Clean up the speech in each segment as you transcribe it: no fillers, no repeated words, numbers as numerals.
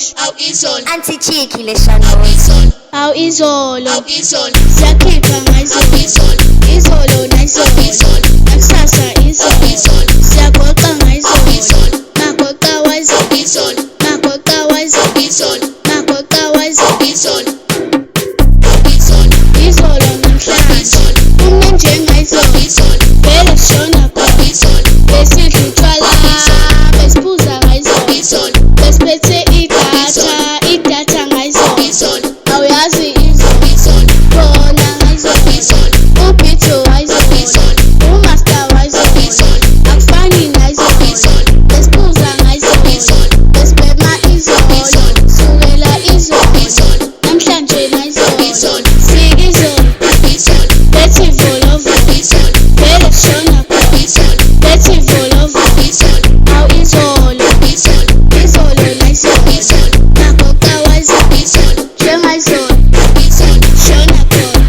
Josh, Auntie Cheeky Leshanos, izolo, siyakhipha ngayizolo, izolo nayizolo, nakusasa izolo, siyagoqa ngayizolo, magoqa wayizolo, magoqa wayizolo, magoqa wayizolo, izolo namhlanje, kumnandi njengayizolo, vele sishona khona, besidla utshwala, besiphuza ngayizolo, besiphethe idatha ngayizolo, awuyazi izolo, khona ngayizolo, uBitho wayizolo, uMaster wayizolo, akufani nayizolo, besiphuza ngayizolo, besibhema izolo, sukela izolo, namhlanje nayizolo, sika izolo, bethi volovo, vele sishona khona, bethi volovo, awu izolo, izolo nayizolo, magoqa wayizolo, njengayizolo, shona khona,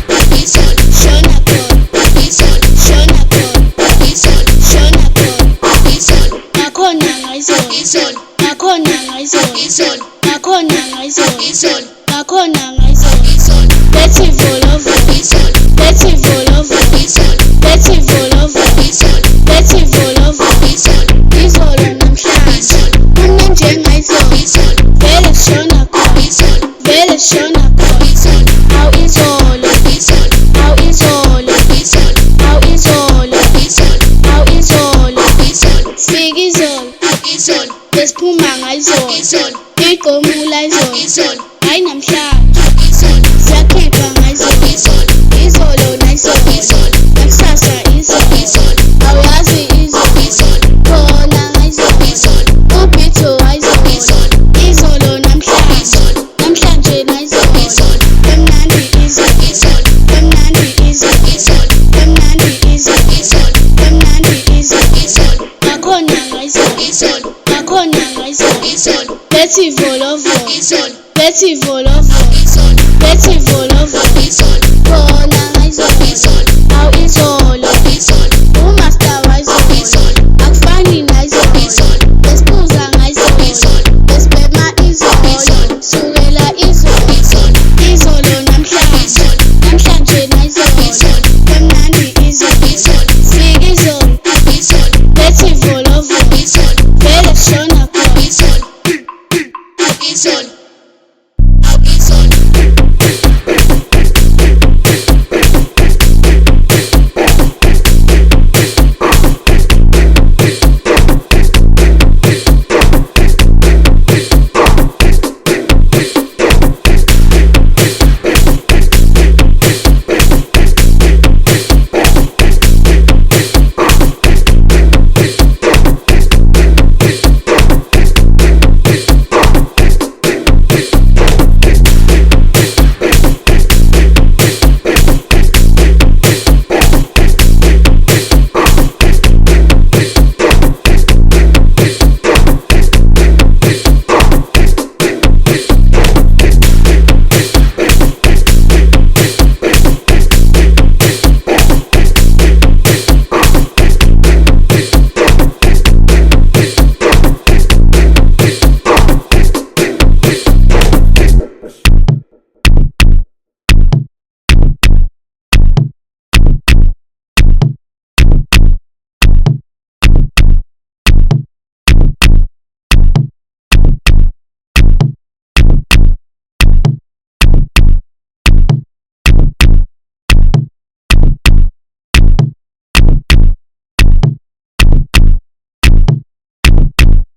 shona khona, shona khona, shona khona, nakhona ngayizolo, nakhona ngayizolo, nakhona ngayizolo, nakhona ngayizolo, bethi volovo, bethi volovo, bethi volovo, bethi volovo, izolo namhlanje, kumnandi njengayizolo, vele sishona khona, vele sishona khona, awu izolo, awu izolo, awu izolo, awu izolo, sika izolo, besiphuma ngayizolo, igqomula izolo, hayi namhlanje, siyakhipha ngayizolo, izolo nayizolo, nakusasa izolo, awuyazi izolo, khona ngayizolo, uBitho wayizolo, izolo namhlanje, namhlanje nayizolo, emnandi izolo, emnandi izolo, emnandi izolo, emnandi izolo, nakhona ngayizolo, nakhona ngayizolo, bethi volovo, bethi volovo, bethi